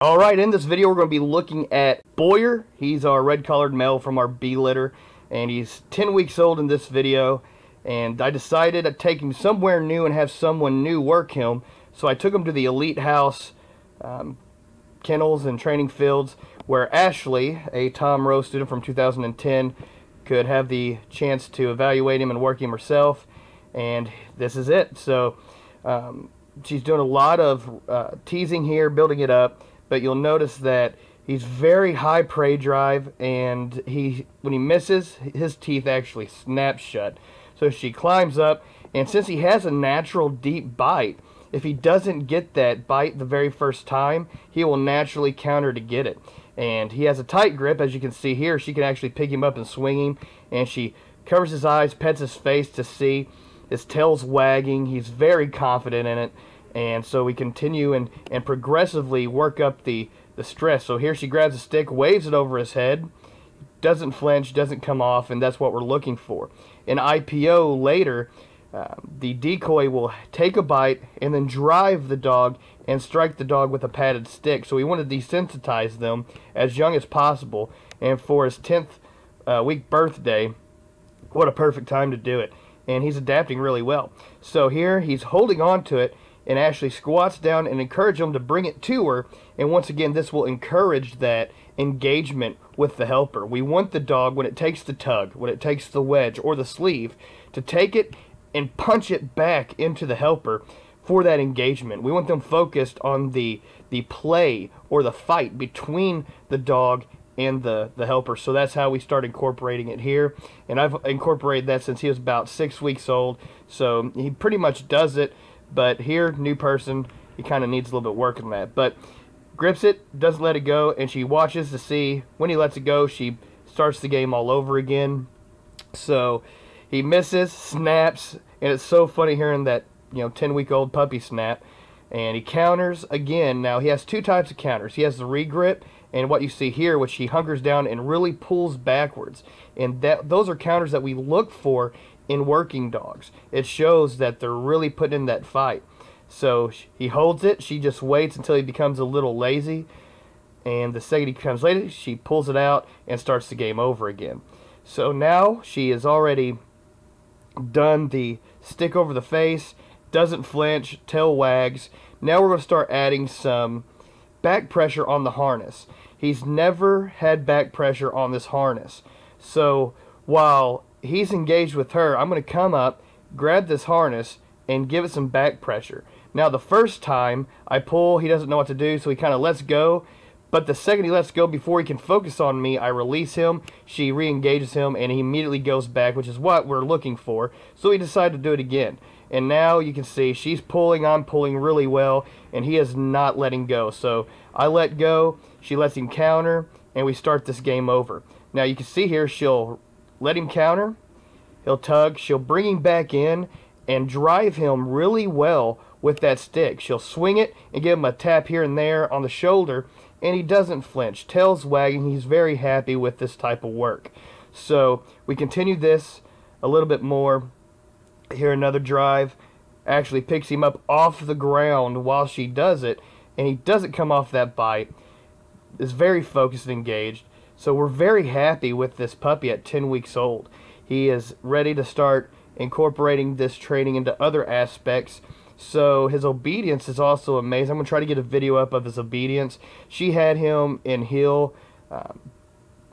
Alright, in this video we're going to be looking at Boyer. He's our red-collared male from our B litter, and he's 10 weeks old in this video. And I decided to take him somewhere new and have someone new work him. So I took him to the Elite House kennels and training fields, where Ashley, a Tom Rowe student from 2010, could have the chance to evaluate him and work him herself. And this is it. So she's doing a lot of teasing here, building it up. But you'll notice that he's very high prey drive, and when he misses, his teeth actually snap shut. So she climbs up, and since he has a natural deep bite, if he doesn't get that bite the very first time, he will naturally counter to get it. And he has a tight grip, as you can see here. She can actually pick him up and swing him, and she covers his eyes, pets his face to see. His tail's wagging. He's very confident in it. And so we continue and progressively work up the stress. So here she grabs a stick, waves it over his head, doesn't flinch, doesn't come off, and that's what we're looking for. In IPO later, the decoy will take a bite and then drive the dog and strike the dog with a padded stick. So we want to desensitize them as young as possible. And for his 10th week birthday, what a perfect time to do it. And he's adapting really well. So here he's holding on to it, and Ashley squats down and encourages him to bring it to her. And once again, this will encourage that engagement with the helper. We want the dog, when it takes the tug, when it takes the wedge or the sleeve, to take it and punch it back into the helper for that engagement. We want them focused on the play or the fight between the dog and the helper. So that's how we start incorporating it here. And I've incorporated that since he was about 6 weeks old. So he pretty much does it. But here, new person, he kind of needs a little bit of work on that. But grips it, doesn't let it go, and she watches to see when he lets it go, she starts the game all over again. So he misses, snaps, and it's so funny hearing that 10-week-old puppy snap. And he counters again. Now he has two types of counters. He has the regrip, and what you see here, which he hunkers down and really pulls backwards. And those are counters that we look for in working dogs. It shows that they're really putting in that fight. So he holds it, she just waits until he becomes a little lazy, and the second he becomes lazy, she pulls it out and starts the game over again. So now she has already done the stick over the face, doesn't flinch, tail wags. Now we're going to start adding some back pressure on the harness. He's never had back pressure on this harness. So while he's engaged with her, I'm going to come up, grab this harness, and give it some back pressure. Now the first time I pull, he doesn't know what to do, so he kind of lets go. But the second he lets go, before he can focus on me, I release him, she re-engages him, and he immediately goes back, which is what we're looking for. So we decide to do it again. And now you can see she's pulling, I'm pulling really well, and he is not letting go. So I let go, she lets him counter, and we start this game over. Now you can see here, she'll let him counter, he'll tug, she'll bring him back in and drive him really well with that stick. She'll swing it and give him a tap here and there on the shoulder, and he doesn't flinch. Tail's wagging. He's very happy with this type of work. So we continue this a little bit more. Here another drive. Actually picks him up off the ground while she does it, and he doesn't come off that bite. Is very focused and engaged. So we're very happy with this puppy at 10 weeks old. He is ready to start incorporating this training into other aspects. So his obedience is also amazing. I'm going to try to get a video up of his obedience. She had him in heel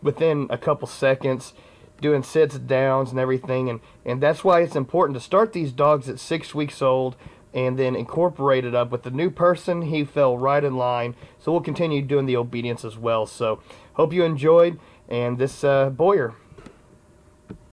within a couple seconds, doing sits, downs, and everything. And that's why it's important to start these dogs at 6 weeks old and then incorporate it up. With the new person, he fell right in line. So we'll continue doing the obedience as well. So hope you enjoyed, and this Boyer.